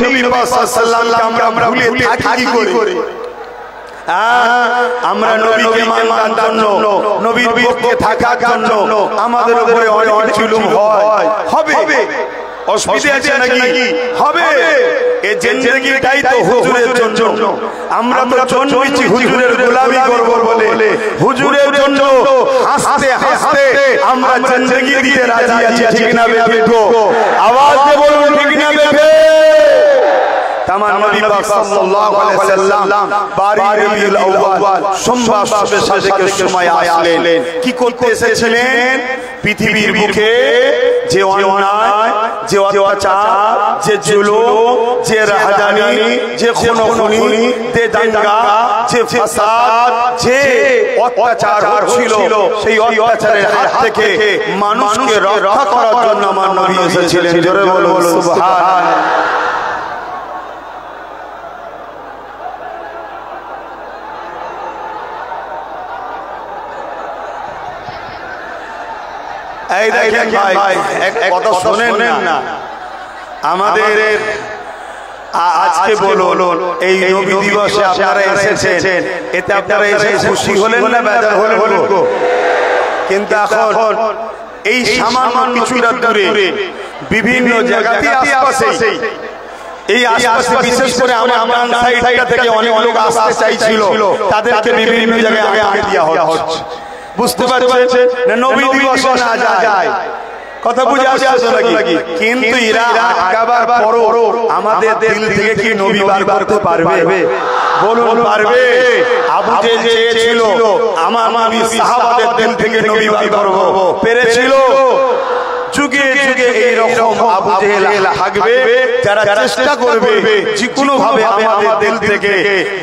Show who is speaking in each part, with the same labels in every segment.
Speaker 1: নবী পাক সাল্লাল্লাহু আমরা ভুলে থাকি কি করে? আমরা নবীকে মানার জন্য, নবীর পক্ষে থাকার জন্য আমাদের উপরে অনেক জুলুম হয়, হবে, অসুবিধা আছে নাকি? হবে। এই জিন্দেগিটাই তো হুজুরের জন্য। আমরা তো জন্মেছি হুজুরের গোলামি করব বলে, হুজুরের জন্য হাসতে হাসতে আমরা জিন্দেগি দিতে রাজি আছি, ঠিক না বেঠো? আওয়াজ দিয়ে বলুন ঠিক না বেঠো? তামাম নবী পাক সাল্লাল্লাহু আলাইহি ওয়াসাল্লাম 12 রবিউল আউয়াল সোমবার শবে সাদেকের সময় আসলেন। কি করতে এসেছিলেন? পৃথিবীর বুকে যে অন্যায়, যে অত্যাচার, যে জুলুম, যে রাহাজানি, যে খুনোখুনি, যে দাঙ্গা, যে ফাসাদ, যে অত্যাচার হচ্ছিল, সেই অত্যাচারের হাত থেকে মানুষকে রক্ষা করার জন্য আমার নবী এসেছিলেন। জোরে বলুন সুবহানাল্লাহ। এই দেখেন ভাই, এক কথা শুনেন না, আমাদের আজকে বলুন এই নবী দিবসে আপনারা এসেছেন, এতে আপনারা এসে খুশি হলেন না বেজার হলেন গো? কিন্তু এখন এই সামান্য কিছুটা দূরে বিভিন্ন জায়গাতে আশপাশে, এই আশপাশে বিশেষ করে আমার সাইডটা থেকে অনেক লোক আসতে চাইছিল, তাদেরকে বিভিন্ন জায়গায় আগে দেওয়া হচ্ছে। বুঝতে পারছেন না? নবী দিবসে না যায়, কথা বুঝে আসছে নাকি? কিন্তু এরা আটকাবার পরও আমাদের দিল থেকে কি নবী বার করতে পারবে? বলুন পারবে? আবু জেহেল চেয়েছিল আমার নবী সাহাবাদের দিল থেকে নবী বার করব, পেরেছিল? যুগে যুগে এই রকম আবু জেহেল থাকবে যারা চেষ্টা করবে যে কোনো ভাবে আমাদের দিল থেকে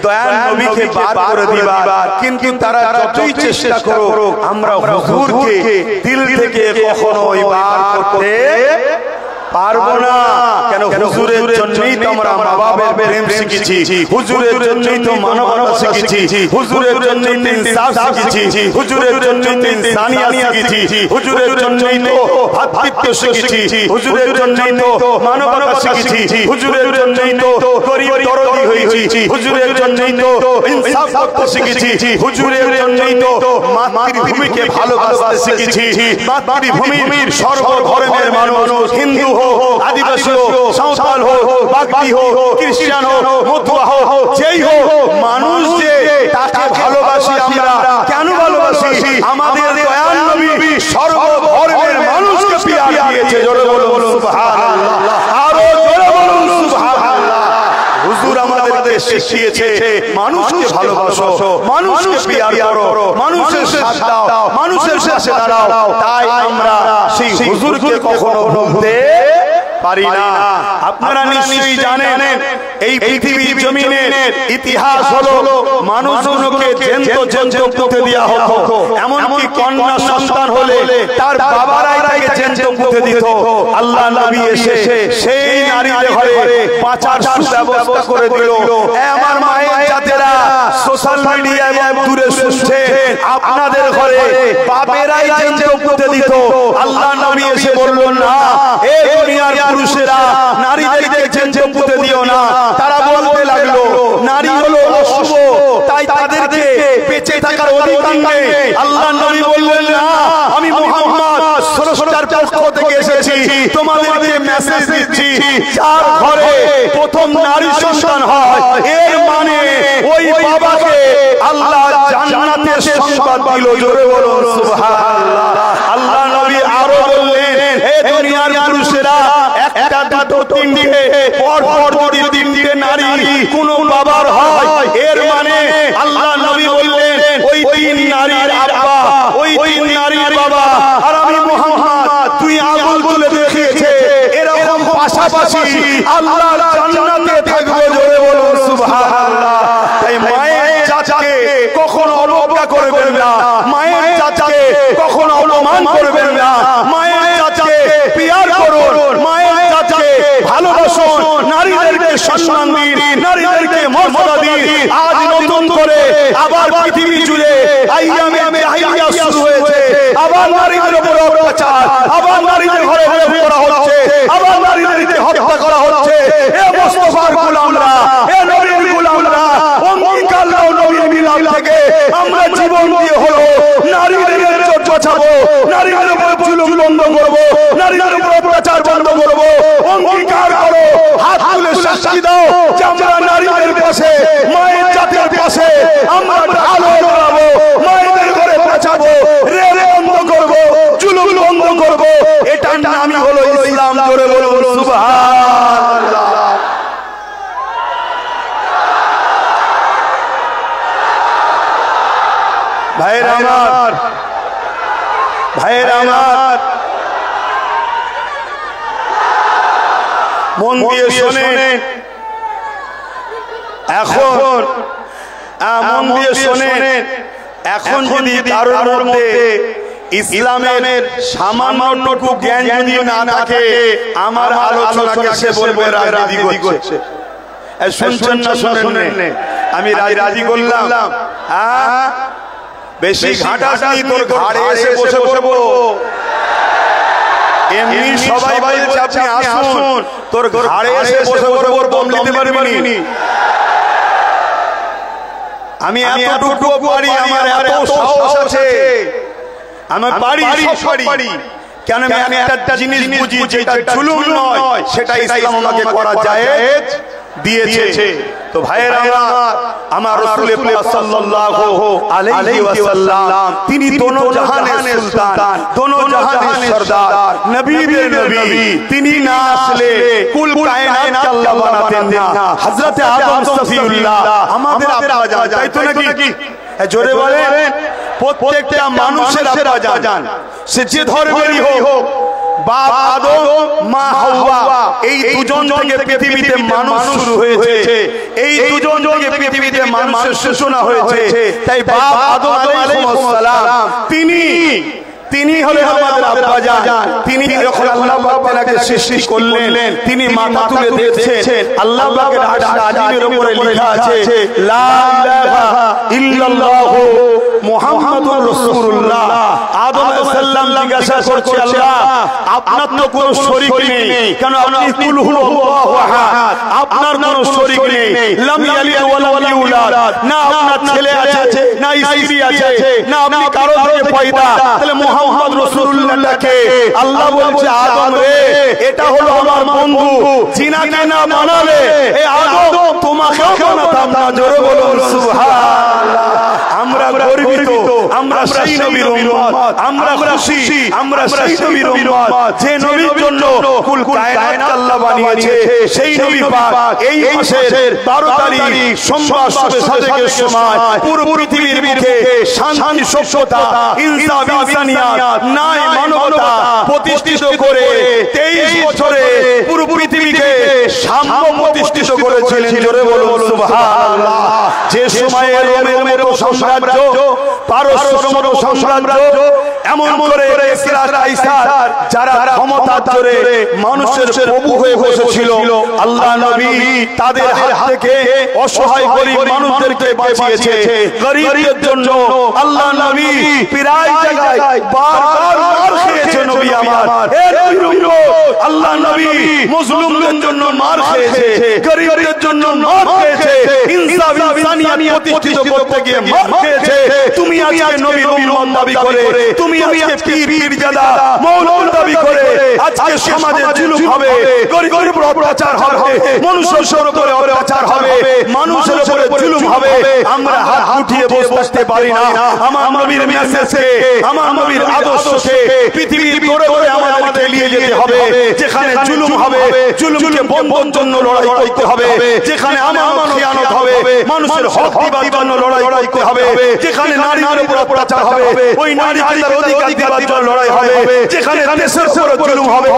Speaker 1: দয়াল নবীকে বার করে দিবার, কিন্তু তারা যতই চেষ্টা করুক আমরা হুজুরকে দিল থেকে কখনোই বার করতে পারবো না। কেন? হুজুরের জন্যই তো আমরা মা বাবার প্রেম শিখেছি, হুজুরের জন্যই তো মানবতা শিখেছি, হুজুরের জন্যই তো ইনসাফ শিখেছি, হুজুরের জন্যই তো ইনসানিয়াত শিখেছি, হুজুরের জন্যই তো ভ্রাতৃত্ব শিখেছি, হুজুরের জন্যই তো মানবতা শিখেছি, হুজুরের জন্যই তো গরীব দরদি হয়েছি, হুজুরের জন্যই তো ইনসাফ করতে শিখেছি, হুজুরের জন্যই তো মাতৃভূমিকে ভালোবাসতে শিখেছি। মাতৃভূমির সর্বধর্মের মানুষ, হিন্দু হোক, আদিবাসী হোক, সাঁওতাল হোক, বাগদি হোক, খ্রিস্টান হোক, মতুয়া হোক, যেই হোক, মানুষ যে তাকে ভালোবাসি আমরা। কেন ভালোবাসি? আমাদের দয়াল নবী সর্বধর্মের মানুষকে পিয়ার দিয়েছে। জোরে বলুন সুবহানাল্লাহ, আরো জোরে বলুন সুবহানাল্লাহ। হুজুর আমাদেরকে শিখিয়েছে মানুষকে ভালোবাসো, মানুষকে পিয়ার করো, মানুষের সাথ দাও, মানুষের সাথে দাঁড়াও। তাই আমরা সেই হুজুরকে কখনো ভুলতে পারি না। আপনারা নিশ্চয়ই জানেন এই পৃথিবীর জমিনের ইতিহাস হলো মানুষগুলোকে জ্যান্ত পুঁতে দেওয়া হতো, এমনকি কন্যা সন্তান হলে তার বাবারাই তাকে জ্যান্ত পুঁতে দিত। আল্লাহ নবী এসে সেই নারীদের ঘরে বাঁচার সুব্যবস্থা করে দিল। আমার মায়ের জাতেরা সোশ্যাল মিডিয়া এবং দূরে শুনছে, আপনাদের ঘরে বাবেরাই জ্যান্ত পুঁতে দিত। আল্লাহ নবী এসে বললেন না, এই দুনিয়ার পুরুষেরা নারীদেরকে জ্যান্ত পুঁতে দিও না। তারা বলতে লাগলো নারী হলো অশুভ, তাই তাদেরকে বেঁচে থাকার অধিকার নেই। আল্লাহ নবী বললেন না, আমি মুহাম্মদ স্রষ্টার পক্ষ থেকে এসেছি, তোমাদেরকে মেসেজ দিচ্ছি, যার ঘরে প্রথম নারী সন্তান হয় এর মানে ওই বাবাকে আল্লাহ জান্নাতের সংবাদ দিল। জোরে বলুন সুবহানাল্লাহ। আল্লাহ নবী আরো বললেন, হে দুনিয়ার পুরুষেরা, একটা দুটো তিনটে পর পর যদি তিনটে নারী কোন বাবার হয় এর মানে আল্লাহ নবী বললেন ওই তিন নারীর আব্বা, ওই তিন নারীর বাবা। আর আমি মুহাম্মদ তুই আঙুল তুলে দেখিয়েছে এরকম পাশাপাশি আল্লাহ জান্নাতে থাকবে। জোরে বলুন সুবহানাল্লাহ। তাই মায়ের চাচাকে কখনো অবজ্ঞা করবেন না, মায়ের চাচাকে কখনো অপমান করবেন না, মায়ের চাচাকে পিয়ার করুন, মায়ের চাচাকে ভালোবাসুন, নারীদেরকে সম্মান দিন, নারীদেরকে মর্যাদা দিন। আজ নতুন করে আবার পৃথিবী জুড়ে আইয়ামে জাহিলিয়া শুরু হয়েছে, আবার নারীদের উপর অত্যাচার, আবার নারীদের ঘরে ঘরে করা হচ্ছে, আবার নারীদেরকে হত্যা করা হচ্ছে। হে মুস্তাফা ভাইয়েরা আমার, ভাইয়েরা আমার, মন দিয়ে শোনেন, এখন মন দিয়ে শোনেন, এখন যদি কারোর মধ্যে ইসলামের সামান্যটুকু জ্ঞান যদি না থাকে, আমার আলোচনাকে সে বলবে রাজনীতি করছে। শুনছেন না শুনেন? আমি রাজনীতি করলাম, হ্যাঁ, বেশি ঘাটাঘাটি তোর ঘাড়ে এসে বসে বসবো। এমনি সবাই বলছে আপনি আসুন, তোর ঘাড়ে এসে বসে বসবো, দম নিতে পারবি। আমি এতটুকু পারি, আমার এত সাহস আছে, আমি পারি, সব পারি। কেন আমি একটা জিনিস বুঝি, যেটা জুলুম নয় সেটা ইসলাম আমাকে করা জায়েজ দিয়েছে। তো ভাইয়েরা আমার রাসূল পাক সাল্লাল্লাহু আলাইহি ওয়াসাল্লাম তিনি দোনো জাহানের সুলতান, দোনো জাহানের সরদার, নবীদের নবী, তিনি না আসলে কুল কায়নাতকে আল্লাহ বানাতেন না। হযরত আদম সফিউল্লাহ আমাদের আব্বা জান, তাই তো নাকি? জোরে বলেন, প্রত্যেকটা মানুষের আব্বা জান, সে যে ধর্মেরই হোক, বাপ আদম, মা হাওয়া, এই দুজন থেকে পৃথিবীতে মানুষ শুরু হয়েছে, এই দুজন থেকে পৃথিবীতে মানুষের সূচনা হয়েছে। তাই বাপ আদম আলাইহিস সালাম তিনি হলেন আমাদের আব্বা জান। তিনি যখন আল্লাহ পাক তাকে সৃষ্টি করলেন, তিনি মাথা তুলে দেখছেন, আল্লাহ পাকের আরশ আজিমের উপরে লেখা আছে লা ইলাহা ইল্লাল্লাহু মুহাম্মাদুর রাসূলুল্লাহ। আদম আলাইহিস সালাম জিজ্ঞাসা করছে, আল্লাহ আপনার তো কোনো শরীক নেই, কেন আপনি কুল হুয়াল্লাহু আহাদ, আপনার কোনো শরীক নেই, লাম ইয়ালিদ ওয়া লাম ইউলাদ, না আপনার ছেলে আছে, না স্ত্রী আছে, না আপনি কারো থেকে পয়দা। তাহলে মুহাম্মদ রাসূলুল্লাহকে আল্লাহ বলছে, আদম রে, এটা হলো আমার বন্ধু, জিনাকে না বানালে এই আদম তোমাকেও বানাতাম না। জোরে বলুন সুবহানাল্লাহ। আমরা গর্বিত, আমরা সেই নবীর উম্মত, আমরা খুশি, আমরা সেই নবীর উম্মত যে নবীর জন্য কুল কায়নাত আল্লাহ বানিয়েছে। সেই নবী পাক এই মাসের 12 তারিখ সোমবার সবে সাদেকের সময় পুরো পৃথিবীর বুকে শান্তি, সভ্যতা, ইনসাফ, ইনসানিয়াত, ন্যায়, মানবতা প্রতিষ্ঠিত করে 23 বছরে পুরো পৃথিবীকে সাম্য প্রতিষ্ঠিত করেছিলেন। জোরে বলুন সুবহানাল্লাহ। যে সময়ে রোমের সাম্রাজ্য, পারস্যের মতো সাম্রাজ্য, এমন করে কাইসার যারা ক্ষমতার জোরে মানুষের প্রভু হয়ে বসেছিল, আল্লাহ নবী তাদের হাত থেকে অসহায় গরীব মানুষদেরকে বাঁচিয়েছে। গরীবদের জন্য আল্লাহ নবী প্রায় জায়গায় বারবার মার খেয়েছে। নবী আমার, হে নবীর উম্মত, আল্লাহ নবী মুসলিমদের জন্য মার খেয়েছে, গরীবদের জন্য মার খেয়েছে, ইনসাফ, ইনসানিয়াত প্রতিষ্ঠিত করতে গিয়ে মার খেয়েছে। তুমি আজকে নবীর উম্মত দাবি করে, তুমি আজকে পীরজাদা মওলানা দাবি করে, আজকে সমাজে জুলুম হবে, গরীবের উপর অত্যাচার হবে, মানুষের উপরে অত্যাচার হবে, মানুষের উপরে জুলুম হবে। আমরা হাত উঠিয়ে বসতে পারি না। আমার নবীর মেসেজকে, আমার নবীর আদর্শকে পৃথিবীর করে করে আমাদেরকে নিয়ে যেতে হবে। যেখানে জুলুম হবে, জুলুমকে বন্ধের জন্য লড়াই করতে হবে। যেখানে আমানত খিয়ানত হবে, মানুষের হক দিবার জন্য লড়াই করতে হবে। যেখানে নারীর উপর অত্যাচার হবে, ওই নারীকে তার অধিকার দিবার জন্য লড়াই হবে। যেখানে দেশের উপর জুলুম হবে,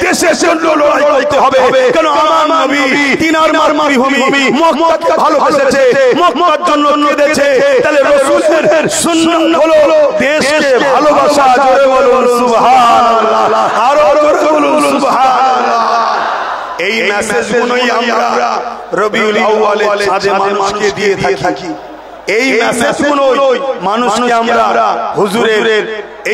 Speaker 1: দেশের জন্য লড়াই করতে হবে। কেন আমার নবী তিনার মাতৃভূমি মক্কাকে ভালোবেসেছে, মক্কার জন্য কেঁদেছে। তাহলে রাসূলের সুন্নাত হলো দেশকে ভালোবাসা। জোরে বলুন সুবহানাল্লাহ, আরো জোরে বলুন সুবহানাল্লাহ। এই মেসেজগুলোই আমরা রবিউল আউয়ালে চাঁদে মানুষকে দিয়ে থাকি। এই মেসেজগুলোই মানুষকে আমরা হুজুরের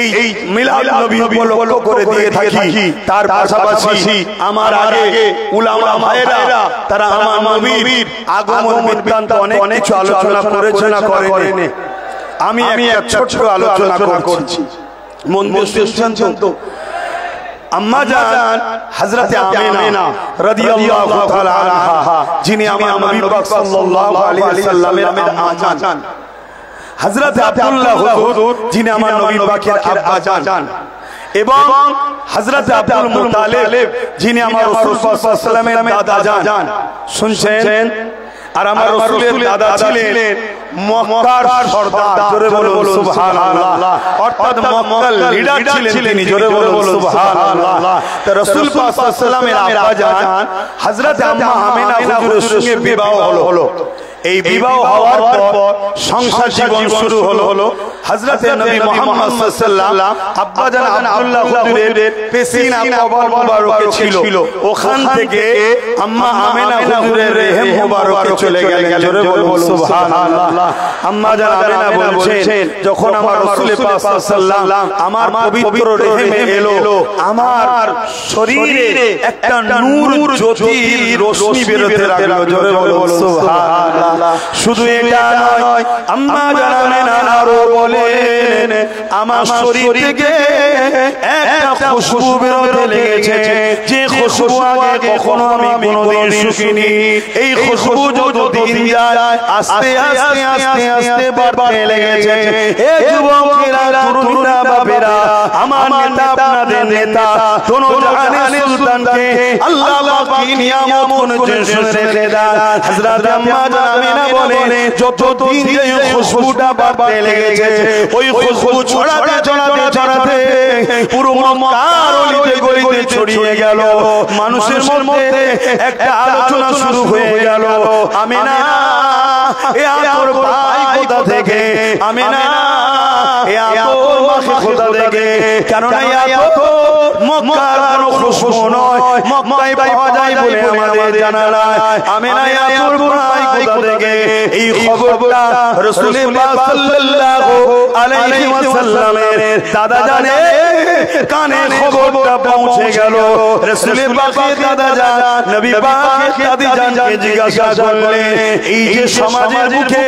Speaker 1: এই মিলাদ নবী উপলক্ষ করে দিয়ে থাকি। তার পাশাপাশি আমার আগে উলামা ভাইরা তারা আমার নবীর আগমন বৃত্তান্ত অনেক কিছু আলোচনা করেছে না করেন। আমি একটা ছোট আলোচনা করছি, মন দিয়ে শুনছেন তো? আম্মা জান হযরত আমিনা রাদিয়াল্লাহু তাআলা আনহা, যিনি আমার নবী পাক সাল্লাল্লাহু আলাইহি ওয়াসাল্লামের আম্মা জান, হযরত আব্দুল্লাহ হুজুর, যিনি আমার নবী পাকের আব্বা জান, এবং হযরত আব্দুল মুত্তালিব, যিনি আমার রাসূল সাল্লাল্লাহু আলাইহি ওয়াসাল্লামের দাদা জান। শুনছেন? আর আমার রাসূলের দাদা ছিলেন মক্কার সরদার, জোরে বলুন সুবহানাল্লাহ, অর্থাৎ মক্কার লিডার ছিলেন তিনি, জোরে বলুন সুবহানাল্লাহ। তো রাসূল পাক সাল্লাল্লাহু আলাইহি ওয়াসাল্লামের আব্বা জান হযরত আম্মা আমিনা হুজুরের সঙ্গে বিবাহ হলো। এই বিবাহ হওয়ার পর সংসার জীবন শুরু হলো। হযরত নবী মুহাম্মদ সাল্লাল্লাহু আলাইহি ওয়াসাল্লাম আব্বা জান আব্দুল্লাহ হুজুরের পেশিনা কবর মুবারকে ছিল, ওখান থেকে আম্মা আমিনা হুজুরের রহম মুবারকে চলে গেলেন, জোরে বলুন সুবহানাল্লাহ। আম্মা জান আমিনা বলছেন যখন আমার রাসূল পাক সাল্লাল্লাহু আলাইহি ওয়াসাল্লাম আমার পবিত্র রহমে এলো, আমার শরীরে একটা নূর জ্যোতির রশ্মি বেরোতে লাগলো, জোরে বলুন সুবহানাল্লাহ। শুধু এটা নয়, আম্মা জান আমিনা আরো বলেন আমার শরীর থেকে একটা খুশবু বেরোতে লেগেছে, যে খুশবু আগে কখনো আমি কোনোদিন শুকিনি। এই খুশবু যতদিন যায় আস্তে আস্তে আস্তে আস্তে বাড়তে লেগেছে। এ যুবকেরা, তরুণীরা, বাপেরা, আমার নেতা, আপনাদের নেতা, দোনো জাহানের সুলতানকে আল্লাহ পাক কি নিয়ামত করেছেন শুনে রেখে দেন। হযরত আম্মা জান আমিনা বলেন যতদিন এই খুশবুটা বাড়তে লেগেছে, ওই খুশবু ছড়াতে ছড়াতে ছড়াতে পুরো মক্কার অলিতে গলিতে ছড়িয়ে গেল। মানুষের মধ্যে একটা আলোচনা শুরু হয়ে গেল, আমিনা এ আতর পাই কোথা থেকে, আমিনা এ আতর মাখে কোথা থেকে, কারণ এই আতর মক্কার কোনো খুশবু নয়, মক্কায় পাওয়া যায় বলে আমাদের জানা নাই। আমিনা এ আতর পাই কোথা থেকে, এই খবরটা রাসূল পাক সাল্লাল্লাহু আলাইহি ওয়াসাল্লামের দাদা জানে কানে খবরটা পৌঁছে গেল। রাসূল পাকের দাদা জান নবী পাকের দাদি জানকে জিজ্ঞাসা করলেন, এই যে সমাজের মুখে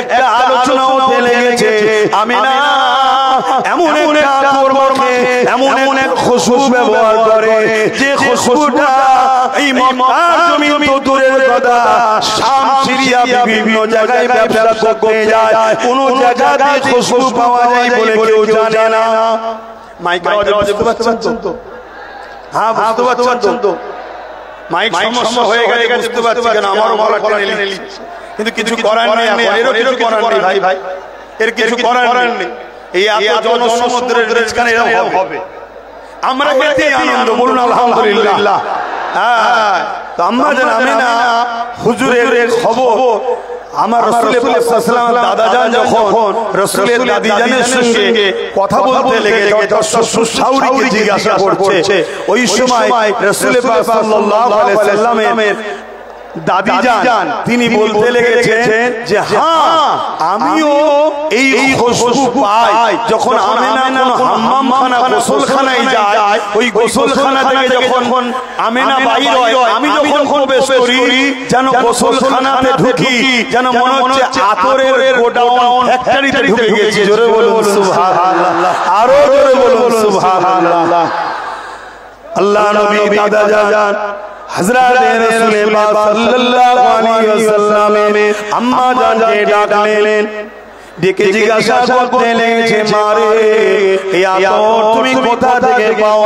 Speaker 1: একটা আলোচনা উঠে লেগেছে, আমিনা এমন একটা আতর মাখে, এমন এক খুশবু ব্যবহার করে, যে খুশবুটা এই মক্কার জমিন তো দূরের কথা, শাম, সিরিয়া, বিভিন্ন জায়গায় ব্যবসা করতে যায়, কোন জায়গাতে খুশবু পাওয়া যায় বলে কেউ জানে না। মাইক আওয়াজ বুঝতে পারছেন তো? হ্যাঁ, বুঝতে পারছেন তো? মাইক সমস্যা হয়ে গেছে বুঝতে পারছি, কেন আমারও গলা টেনে নিচ্ছে, কিন্তু কিছু করার নেই, এরও কিছু করার নেই ভাই, এর কিছু করার নেই। এই এত জনসমুদ্রের মাঝখানে এরকম হবে, আমরা এতে আনন্দ, বলুন আলহামদুলিল্লাহ। হ্যাঁ, তো আম্মা জান আমিনা হুজুরের খবর আমার রাসূল পাক সাল্লাল্লাহু আলাইহি ওয়াসাল্লাম দাদা জান যখন রাসূলের দাদি জানের সঙ্গে কথা বলতে লেগে তার শ্বশুর শাওরিকে জিজ্ঞাসা করছে, ওই সময় রাসূল পাক সাল্লাল্লাহু আলাইহি ওয়াসাল্লামের দাদি জান তিনি বলতে লেগেছেন যে হ্যাঁ, আমিও এই খুশবু পাই যখন আমিনা কোন হাম্মামখানা, গোসলখানায় যায়, ওই গোসলখানা থেকে যখন আমিনা বাইর হয়, আমি যখন প্রবেশ করি, যেন গোসলখানাতে ঢুকি যেন মনে হচ্ছে আতরের গোডাউন ফ্যাক্টরিতে ঢুকে গেছি, জোরে বলুন সুবহানাল্লাহ, আরো জোরে বলুন সুবহানাল্লাহ। আল্লাহ নবী দাদা জান হযরত রাসূল পাক সাল্লাল্লাহু আলাইহি ওয়াসাল্লামের আম্মা জানকে ডাকলেন, ডেকে জিজ্ঞাসা করতে লেগেছে, মারে এই আতর তুমি কোথা থেকে পাও,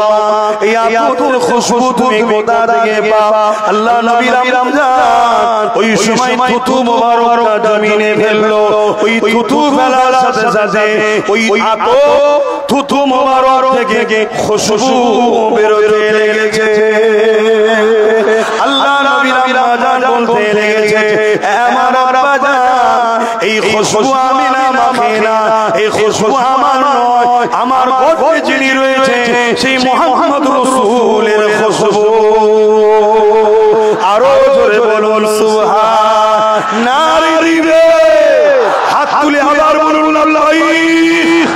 Speaker 1: এই আতরের খুশবু তুমি কোথা থেকে পাও? আল্লাহ নবী রমজান ওই সময় থুতু মোবারকটা জমিনে ফেললো, ওই থুতু ফেলার সাথে সাথে ওই আতর থুতু মোবারক থেকে খুশবু বেরোতে লেগেছে। আল্লাহ নবী রমজান বলতে লেগেছে, আমার আব্বা জান এই খুশবু আমি না মাখি না, এই খুশবু আমার নয়, আমার গর্ভে যিনি রয়েছে সেই মুহাম্মদ রাসূলের খুশবু। আরো জোরে বলুন সুবহানাল্লাহ, হাত তুলে আবার বলুন লাব্বাইক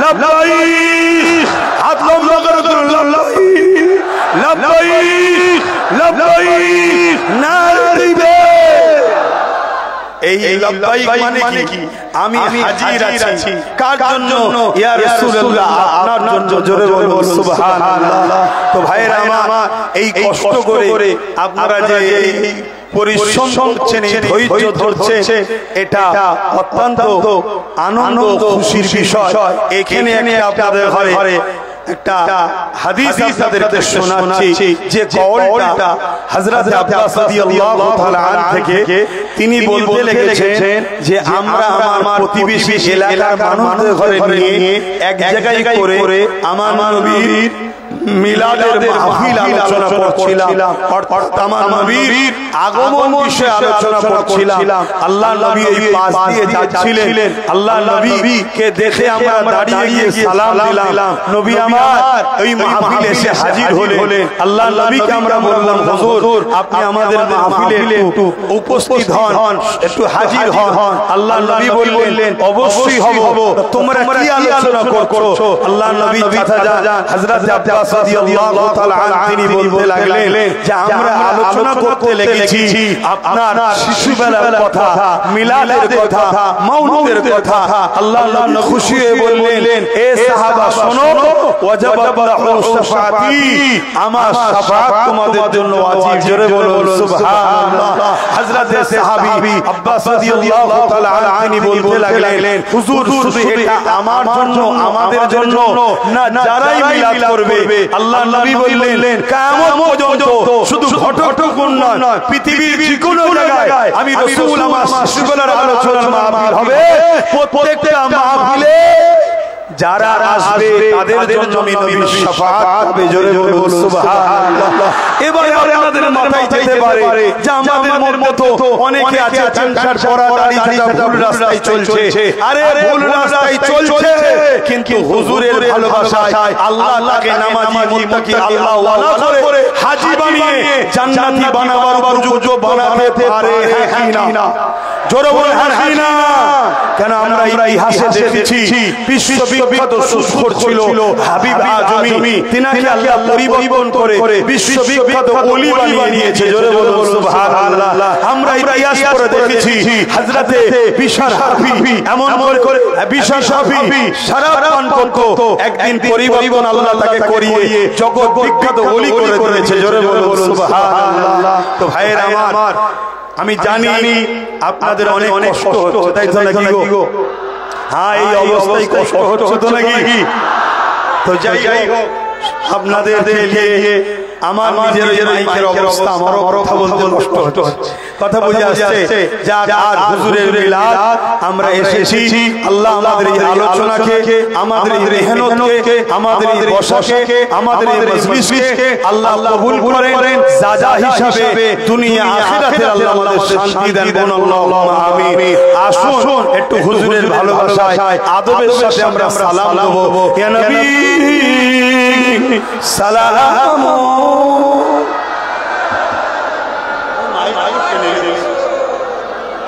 Speaker 1: লাব্বাইক, হাত লম্বা করে বলুন লাব্বাইক লাব্বাইক লাব্বাইক, নারে এই লাব্বাইক মানে কি? আমি হাজির আছি, কার জন্য? ইয়া রাসূলুল্লাহ, আপনার জন্য, জোরে বলুন সুবহানাল্লাহ। তো ভাইরা আমার, এই কষ্ট করে আপনারা যে পরিশ্রম করছেন, এই ধৈর্য ধরছেন, এটা অত্যন্ত আনন্দ খুশির বিষয়। এখানে আপনাদের ঘরে একটা হাদিস আপনাদেরকে শোনাচ্ছি যে কওলটা হযরত আব্বাস রাদিয়াল্লাহু তাআলা আনহু থেকে তিনি বলতে লেগেছেন যে আমরা আমার প্রতিবেশী এলাকার মানুষদের ঘরে নিয়ে এক জায়গায় করে আমার নবীর মিলাদের মাহফিল আলোচনা করছিলাম অর্থাৎ আমার নবীর আগমন বিষয়ে আলোচনা করছিলাম। আল্লাহর নবী এই পাশ দিয়ে যাচ্ছিলেন, আল্লাহর নবীকে দেখে আমরা দাঁড়িয়ে গিয়ে সালাম দিলাম। নবী আমার ওই মাহফিলে এসে হাজির হলেন। আল্লাহর নবীকে আমরা বললাম, হুজুর আপনি আমাদের মাহফিলে একটু উপস্থিত হন, একটু হাজির হন। আল্লাহর নবী বললেন, অবশ্যই হব। তোমরা কি আলোচনা করছো? আল্লাহর নবী চাচা হযরত আব্বাস রাদিয়াল্লাহু তাআলা আনহু তিনি বলতে লাগলেন যে আমরা আলোচনা করতে লেগেছি আপনার শিশুবেলার কথা, মিলাদের কথা, মাউলুদের কথা। আল্লাহর নবী খুশি হয়ে বললেন, এ সাহাবা শোনো, ওয়াজাবাত লাহু শাফাআতি, আমার শাফাআত তোমাদের জন্য ওয়াজিব। জোরে বলুন সুবহানাল্লাহ। হযরত সাহাবী আব্বাস রাদিয়াল্লাহু তাআলা আনহু তিনি বলতে লাগলেন, হুজুর শুধু এটা আমার জন্য, আমাদের জন্য না, যারাই মিলাদ করবে। আল্লাহর নবী বললেন, কিয়ামত পর্যন্ত শুধু ঘটকপুর নয়, পৃথিবীর যে কোনো জায়গায় আমি রাসূল আমার শিশুবেলার আলোচনার মাহফিল হবে, প্রত্যেকটা মাহফিলে যারা আসবে তাদের জন্য আমি নবীর শাফাআত পাবে। জোরে বলুন সুবহানাল্লাহ। এবারে আপনাদের মাথায় যেতে পারে যে আমাদের মতো অনেকে আছে চানসার পরা দাড়ি থাকা ভুল রাস্তায় চলছে। আরে ভুল রাস্তায় চলছে কিন্তু হুজুরের ভালোবাসায় আল্লাহকে নামাজি মুত্তাকি আল্লাহ ওয়ালা করে হাজী বানিয়ে জান্নাতি বানাবার উপযুক্ত বানাতে পারে, হ্যাঁ কি না? জোরে বলুন হ্যাঁ কি না? কেন আমরা ইতিহাসে দেখেছি বিশ্ববিখ্যাত সুস্কর ছিল হাবিব আজমি, তিনাকে আল্লাহ পরিবর্তন করে বিশ্ববিখ্যাত ওলি বানিয়ে দিয়েছে। জোরে বলুন সুবহানাল্লাহ। আমরা ইতিহাস পড়ে দেখেছি হযরতে বিশার হাফি এমন করে বিশার হাফি শরাব পান করত, একদিন পরিবর্তন আল্লাহ তাকে করিয়ে জগৎ বিখ্যাত ওলি করে দিয়েছে। জোরে বলুন সুবহানাল্লাহ। তো ভাইয়েরা আমার, আমি জানি আপনাদের অনেক কষ্ট হচ্ছে, তাই তো নাকি গো? হ্যাঁ, এই অবস্থায় কষ্ট হচ্ছে তো নাকি? তো যাই হোক, আপনাদের নিয়ে আমার নিজের মাইকের অবস্থা, আমারও কথা বলতে কষ্ট হচ্ছে। কথা বুঝে আসছে? যাক, আর হুজুরের মিলাদ আমরা এসেছি। আল্লাহ আমাদের এই আলোচনাকে, আমাদের এই মেহনতকে, আমাদের এই বসাকে, আমাদের এই মজলিসকে আল্লাহ কবুল করেন। সাজা হিসাবে দুনিয়া আখিরাতে আল্লাহ আমাদের শান্তি দেন। বলুন আল্লাহুম্মা আমিন। আসুন একটু হুজুরের ভালোবাসায় আদবের সাথে আমরা সালাম দেব। ইয়া নবী সালাম।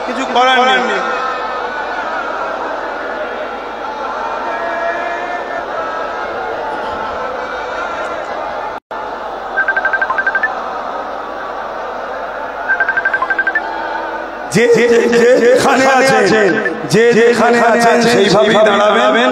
Speaker 1: কিছু করার নেই। যেখানে আছেন সেইভাবেই দাঁড়াবেন,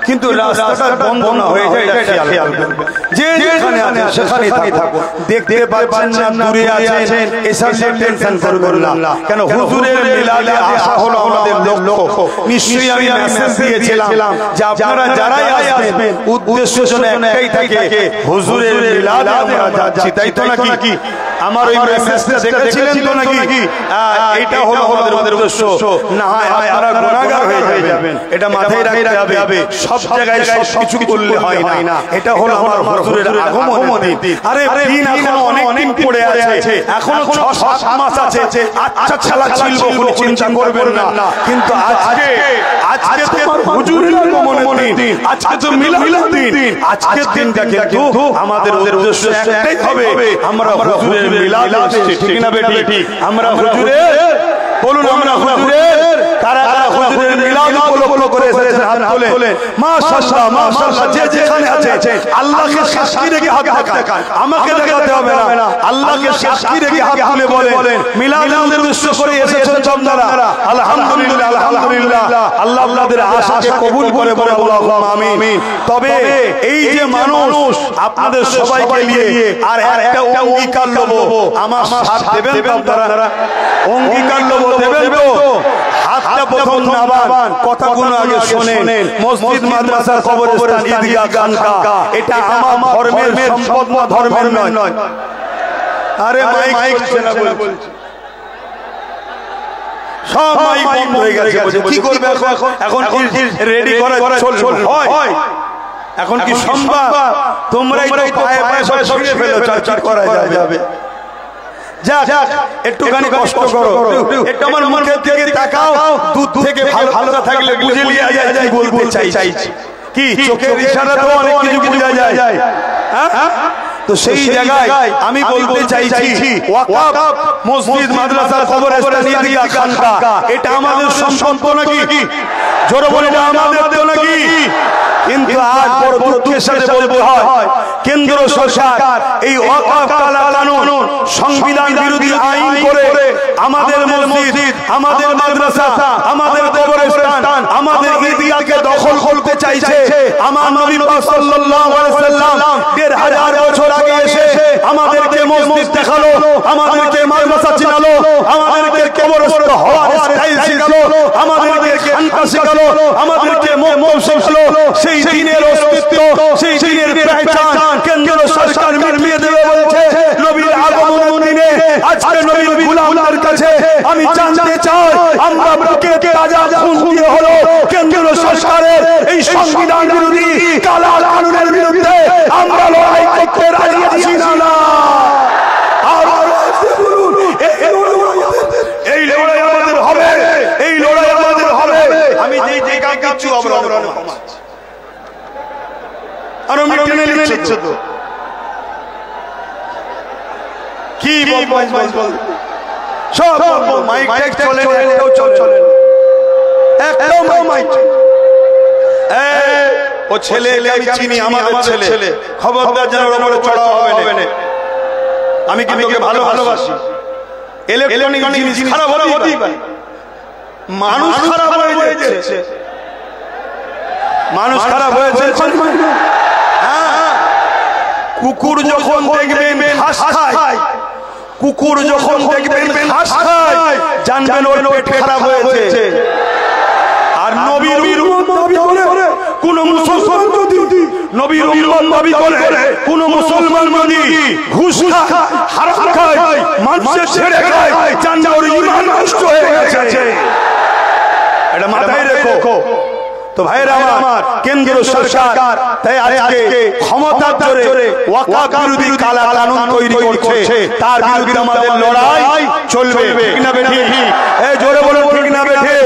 Speaker 1: কিন্তু রাস্তাটা বন্ধ না হয়ে যায় এটা খেয়াল করবেন। যেখানে আছেন সেখানেই থাকুন। দেখতে পাচ্ছেন না দূরে আছেন, এসব টেনশন করবেন না। কেন হুজুরের মিলাদে আসা হলো আমাদের লক্ষ্য। নিশ্চয়ই আমি মেসেজ দিয়েছিলাম যে আপনারা যারাই আসবেন উদ্দেশ্য যেন একটাই থাকে, হুজুরের মিলাদে আমরা যাচ্ছি, তাই তো নাকি? আমার ওই মেসেজটা দেখেছিলেন তো নাকি? এইটা হলো আমাদের উদ্দেশ্য। না হয় আপনারা গুনাহগার হয়ে যাবেন, এটা মাথায় রাখতে হবে। সব জায়গায় সবকিছু করলে হয় না। এটা হলো আমার হুজুরের আগমন দিন। আরে দিন এখনো অনেক পড়ে আছে, এখনো 6-7 মাস আছে। আচ্ছা ছালা ছিল কোনো চিন্তা করবেন না, কিন্তু আজকে তোমার হুজুরের আগমন দিন, আজকে তো মিলাদ দিন। আজকের দিনটা কিন্তু আমাদের উদ্দেশ্য একটাই হবে, আমরা হুজুরের মিলাদ এসেছি, ঠিক না বেটি? আমরা হুজুরের, বলুন আমরা হুজুরের, কারা কারা হুজুরের মিলাদ উপলক্ষ করে এসেছেন হাত তুলে। মাশাআল্লাহ মাশাআল্লাহ। যে যেখানে আছে আল্লাহকে সাক্ষী রেখে হাত দেখান, আমাকে দেখাতে হবে না। আল্লাহকে সাক্ষী রেখে হাত তুলে বলেন মিলাদের উদ্দেশ্য করে এসেছেন আপনারা। আলহামদুলিল্লাহ আলহামদুলিল্লাহ। আল্লাহ আপনাদের আশাকে কবুল করে বলে আল্লাহুম্মা আমিন। তবে এই যে মানুষ আপনাদের সবাইকে নিয়ে আর একটা অঙ্গীকার লব, আমার সাথ দেবেন তো আপনারা? অঙ্গীকার লব দেবেন তো? হাত হাতটা প্রথম নামান, কথাগুলো আগে শোনেন। মসজিদ, মাদ্রাসা, কবরস্থান, ঈদগাহ, খানকা এটা আমার ধর্মের সম্পদ না, ধর্মের নয়। আরে মাইক শোনা বলছি, সব মাইক বন্ধ হয়ে গেছে। কি করবে এখন? এখন রেডি করা হয়। এখন কি সম্ভব? তোমরাই তো পায়ে পায়ে সব ছিঁড়ে ফেলো, চর্চা করা যাবে। যাক, একটুখানি কষ্ট করো, একটু আমার মুখের দিকে তাকাও। দুধ থেকে ভালো থাকলে বুঝে লিয়া যায় বলতে চাইছি। কি চোখের ইশারাতেও অনেক কিছু বোঝা যায়। হ্যাঁ, তো সেই জায়গায় আমি বলতে চাইছি, ওয়াকফ, মসজিদ, মাদ্রাসা, কবরস্থান, ঈদগাহ, খানকা এটা আমাদের সম্পদ নাকি? জোরে বলে না, আমাদের তো নাকি? কিন্তু আজ বড় দুঃখের সাথে বলতে হয়, কেন্দ্র সরকার এই ওয়াকফ কানুন সংবিধান বিরোধী আইন করে আমাদের মসজিদ, আমাদের মাদ্রাসা, আমাদের কবরস্থান, আমাদের ঈদগাহকে দখল করতে চাইছে। আমার নবী পাক সাল্লাল্লাহু আলাইহি ওয়াসাল্লাম ১৫০০ বছর আগে এসে আমাদেরকে মসজিদ দেখালো, আমাদেরকে মাদ্রাসা চিনালো, আমাদেরকে কবরস্থান হওয়ার স্টাইল শিখালো, আমাদেরকে খানকা শিখালো, আমাদেরকে মুকম শিখালো। সেই দিনের অস্তিত্ব, সেই দিনের পহচান কেন্দ্র সরকার মিটিয়ে দেবে বলেছে নবীর আগমনের দিনে। আজকে নবীর গোলামদের কাছে আমি জানতে চাই, আমরা বুকে তাজা খুন দিয়ে হলো কেন্দ্র সরকারের এই সংবিধান বিরোধী কালা কানুনের বিরুদ্ধে আমরা লড়াই করতে রাজি আছি না? এই লড়াই আমাদের হবে, এই লড়াই আমাদের হবে। আমি যেই জায়গায় কিছু অবরোধ আর আমি টেনে নিচ্ছি তো কি বল সব মাইক টেক চলে না, একটাও চলে না, একটাও মাইক। ও ছেলে আমি চিনি, আমাদের ছেলে, খবরদার যেন ওর উপরে চড়া হবে না। আমি কিন্তু ওকে ভালোবাসি। ইলেকট্রনিক জিনিস খারাপ হতেই পারে, মানুষ খারাপ হয়ে যাচ্ছে, মানুষ খারাপ হয়েছে। কুকুর যখন দেখবেন ঘাস খায়, কুকুর যখন দেখবেন ঘাস খায়, জানবেন ওর পেট খারাপ হয়েছে। আর নবীর উম্মত দাবি করে কোন মুসলমান যদি, নবীর উম্মত দাবি করে কোন মুসলমান যদি ঘুষ খায়, হারাম খায়, মানুষের ছেড়ে খায়, জানবেন ওর ঈমান নষ্ট হয়ে গেছে। এটা মাথায় রেখো। তো ভাইরা আমার, কেন্দ্র সরকার তাই আজকে ক্ষমতার জোরে ওয়াকফ বিরোধী কালা কানুন তৈরি করছে, তার বিরুদ্ধে আমাদের লড়াই চলবে। ঠিক না বেঠি? এই জোরে বলুন, ঠিক না বেঠি?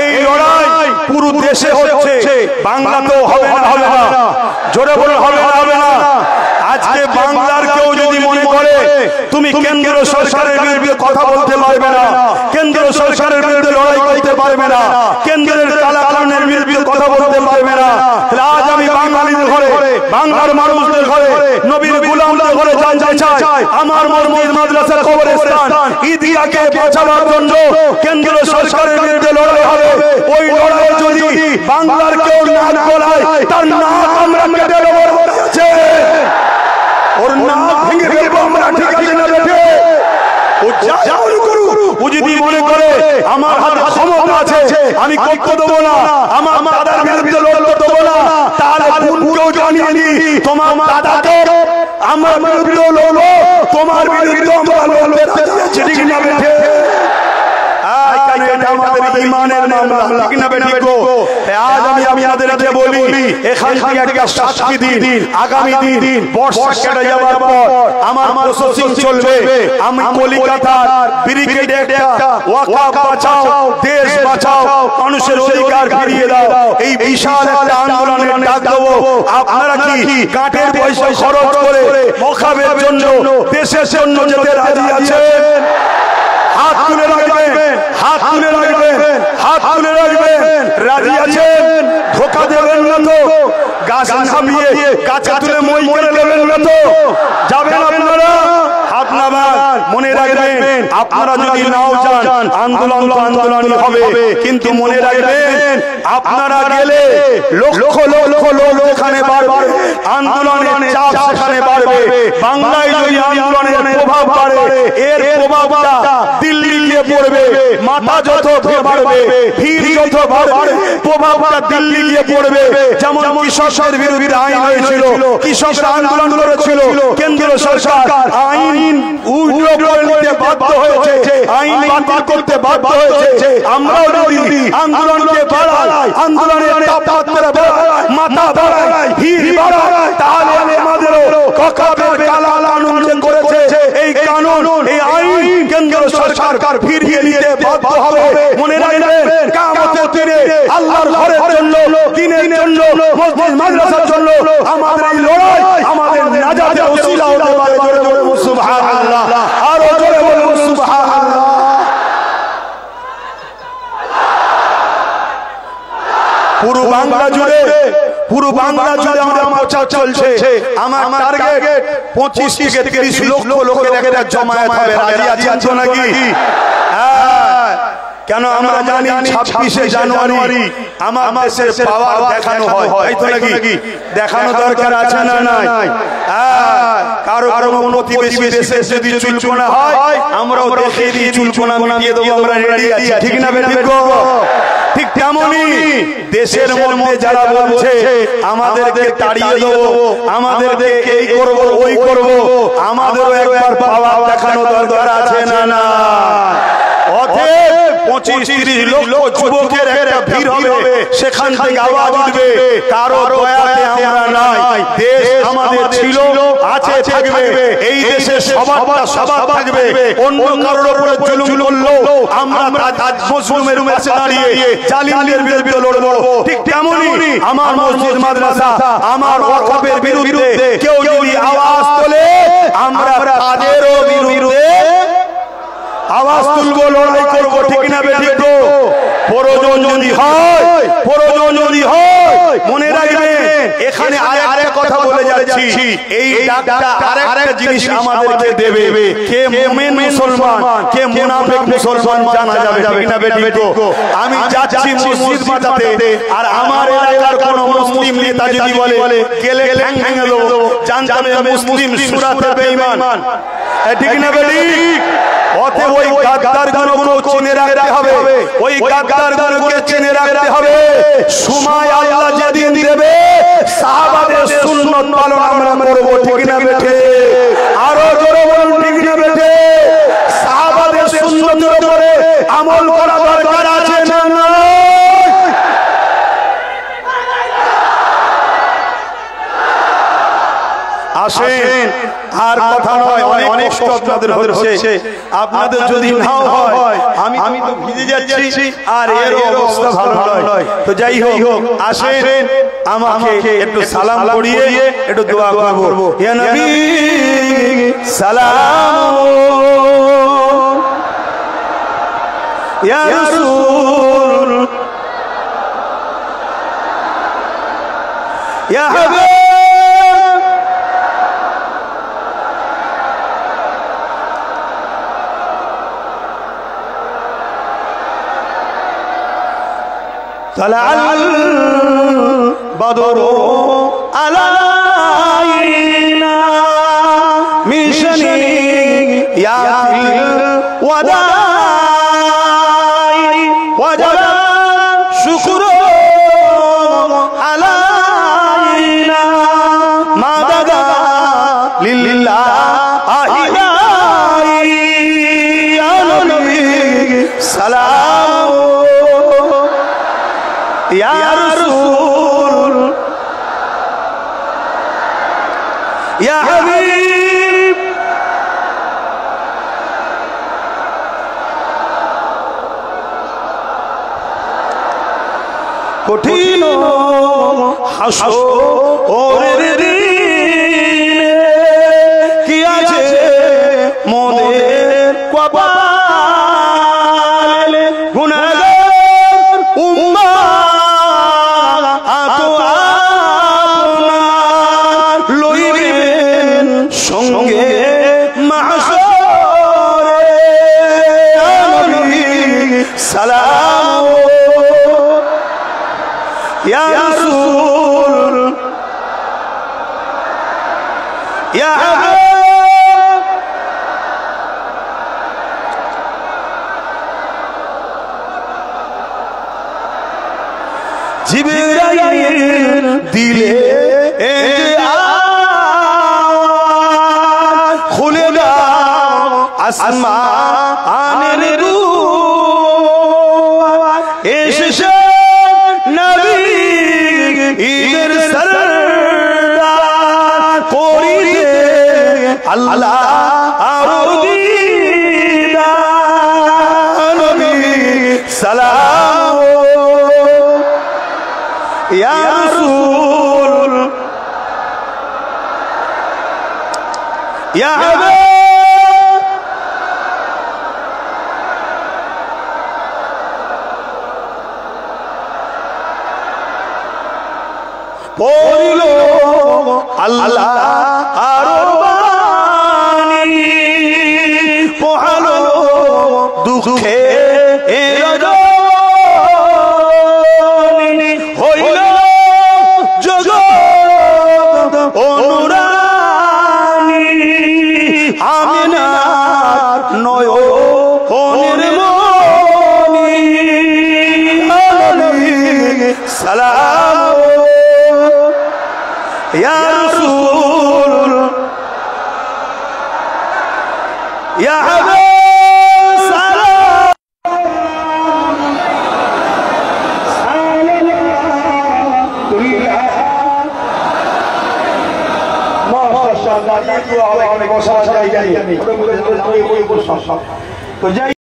Speaker 1: এই লড়াই পুরো দেশে হচ্ছে, বাংলাতেও হবে না? জোরে বলুন, হবে না? আজকে বাংলার কেউ যদি মনে করে তুমি কেন্দ্র সরকারের বিরুদ্ধে কথা বলতে পারবে না, কেন্দ্র সরকারের বিরুদ্ধে লড়াই করতে পারবে না, কেন্দ্রের কালা কানুনের বিরুদ্ধে কথা বলতে পারবে না, আজ আমি বাঙালিদের ঘরে, বাংলার মানুষদের ঘরে, নবীর গোলামদের ঘরে জানতে চাই, আমার মসজিদ, মাদ্রাসা, কবরস্থান, ঈদগাহকে বাঁচানোর জন্য কেন্দ্র সরকারের বিরুদ্ধে লড়াই হবে। ওই লড়াই যদি বাংলার কেউ নাক গলায়, তার নাক আমরা কেটে দেবো। ওর নাক ভেঙে ফেলবো আমরা, ঠিক আছে না বেঠে? ও যদি মনে করে আমার হাতে ক্ষমতা আছে, আমি করতে দেবো না, আমার দাদার বিরুদ্ধে লড়তে দেবো না, তাহলে বোনকেও জানিয়ে নি, তোমার দাদাকে আমার বিরুদ্ধে লড়বো, তোমার বিরুদ্ধে আমরা লড়তে রাজি আছি, ঠিক না বেঠে? আমাদের ঈমানের মামলা, ঠিক না বেঠি গো? আজ আমি আপনাদেরকে বলি, এখান থেকে একটা সাক্ষী দিন, আগামী দিন বর্ষা কেটে যাওয়ার পর আমার প্রসেসিং চলবে। আমি কলিকাতার ব্রিগেডে একটা ওয়াকফ বাঁচাও, দেশ বাঁচাও, মানুষের অধিকার ফিরিয়ে দাও, এই বিশাল একটা আন্দোলনের ডাক দেবো। আপনারা কি কাঠের পয়সা খরচ করে ওয়াকফের জন্য, দেশের জন্য যেতে রাজি আছেন? হাত তুলে রাখবেন, হাত তুলে রাখবেন, হাত তুলে রাখবেন। রাজি আছেন? ধোকা দেবেন না তো? গাছ নামিয়ে গাছে তুলে মই করে নেবেন না তো? যাবেন আপনারা? হাত নামান। মনে রাখবেন, আপনারা যদি নাও যান, আন্দোলন তো আন্দোলনই হবে, কিন্তু মনে রাখবেন আপনারা গেলে লক্ষ লক্ষ লোক এখানে বাড়বে, আন্দোলনের চাপ সেখানে বাড়বে। বাংলায় যদি আন্দোলনের প্রভাব বাড়ে, এর প্রভাবটা দিল্লি গিয়ে পড়বে, মাথা যত বাড়বে, ভিড় যত বাড়বে, প্রভাবটা দিল্লি গিয়ে পড়বে। যেমন কৃষকদের বিরুদ্ধে আইন হয়েছিল, কৃষকরা আন্দোলন করেছিল, কেন্দ্র সরকার আইন উল্টো করে নিতে বাধ্য হয়েছে, আইন বাতিল করতে বাধ্য হয়েছে। আমরাও যদি আন্দোলনকে বাড়াই, আন্দোলনের তাপমাত্রা বাড়াই, মাথা বাড়াই, ভিড় বাড়াই, তাহলে আমাদেরও ককাবের কালা কানুন যে করেছে, এই কানুন, এই আইন কেন্দ্র সরকার ফিরিয়ে নিতে বাধ্য হবে। মনে রাখবেন, কিয়ামতের দিনে আল্লাহর ঘরের জন্য, দ্বীনের জন্য, মসজিদ মাদ্রাসার জন্য আমাদের এই লড়াই আমাদের নাজাতের ওসিলা হতে পারে। জোরে বলুন সুবহানাল্লাহ, আর জোরে বলুন সুবহানাল্লাহ। পুরো বাংলা জুড়ে আমার প্রচার চলছে। আমার টার্গেট 25 থেকে 30 লক্ষ লোকের একটা জমায়েত হবে। রাজি আছেন তো নাকি? কেন আমরা জানি 26শে জানুয়ারি আমার দেশের পাওয়ার দেখানো হয়, তাই তো নাকি? দেখানো দরকার আছে না নাই? কারো কোনো প্রতিবেশী দেশে যদি চুলকোনা হয়, আমরাও দেখিয়ে দিই, চুলকোনা মিটিয়ে দেবো, আমরা রেডি আছি। ঠিক না বেঠিক? ঠিক তেমনি দেশের মধ্যে যারা বলছে আমাদেরকে তাড়িয়ে দেবো, আমাদেরকে এই করবো ওই করবো, আমাদেরও একবার পাওয়ার দেখানো দরকার আছে না না? অতএব 25-30 লক্ষ যুবকের একটা ভিড় হবে, সেখান থেকে আওয়াজ উঠবে, কারো দয়াতে আমরা নাই। দেশ আমাদের ছিল, আছে, থাকবে। এই দেশে সবার থাকবে। অন্য কারোর উপরে জুলুম করলো আমরা মজলুমের পাশে দাঁড়িয়ে জালিমদের বিরুদ্ধে লড়বো। ঠিক তেমনি আমার মসজিদ মাদ্রাসা, আমার ওয়াকফের বিরুদ্ধে কেউ যদি আওয়াজ তোলে, আমরা তাদেরও বিরুদ্ধে আওয়াজ তুলবো, লড়াই করবো। ঠিক না বেঠিক? প্রয়োজন যদি হয়, মনে রাখবেন, এখানে আরেকটা কথা বলে যাচ্ছি, এই ডাকটা আরেকটা জিনিস আমাদেরকে দেবে, কে মুমিন মুসলমান, কে মুনাফিক মুসলমান জানা যাবে। ঠিক না বেঠিক? আমি যাচ্ছি মসজিদ বাঁচাতে, আর আমার এলাকার কোন মুসলিম নেতা যদি বলে গেলে ঠ্যাং ভেঙে দেবো, জানতাম মুসলিম সুরাতে বেঈমান। ঠিক না বেঠিক? অতএব ওই গাদ্দারগুলোকে চিনে রাখতে হবে, ওই গাদ্দারগুলোকে চিনে রাখতে হবে। সময় আল্লাহ যেদিন দেবে, সাহাবাদের সুন্নাত পালন আমরা করব। ঠিক না বেঠে? আরো জোরে বলুন, ঠিক না বেঠে? সাহাবাদের সুন্নাতের উপরে আমল করা দরকার আছে না না? আসেন, আর কথা নয়, অনেক কষ্ট আপনাদের হচ্ছে। আপনাদের যদি নাও হয়, আমি তো ভিজে যাচ্ছি, আর এর অবস্থা ভালো নয়। তো যাই হোক, আসেন, আমাকে একটু সালাম পড়িয়ে একটু দোয়া করব। ইয়া নবী সালাম, ইয়া রাসূল, ইয়া হাবিব, طلع البدر علينا من شنيعة الوداع وجب الشكر علينا ما بدا لله يا نبي سلام يا رسول يا حبيب কঠিন হাসরের দিনে কি আছে মোদের কপালে, গুনাহগার উম্মাহ আপনার লইবেন সঙ্গে মাহশরে। নবী সালাম, ইয়া রাসূল, ইয়া হাবিব, জিবরাইল দিলে খুলে দাও আসমানের দুয়ার এসেছে নবী ঈদের সরদার করিতে আল্লাহ আর দিদার নবী সালাম ইয়া রাসূল ইয়া হাবিব পড়িল আল্লাহ আর বাণী পোহালো দুঃখে হইল জগৎ অনুরানী আমিনার নয়নের মণি সালাম ইয়া রাসূল ইয়া হাবিব সালাম মাশাআল্লাহ অনেক বসার জায়গা নেই তো যাই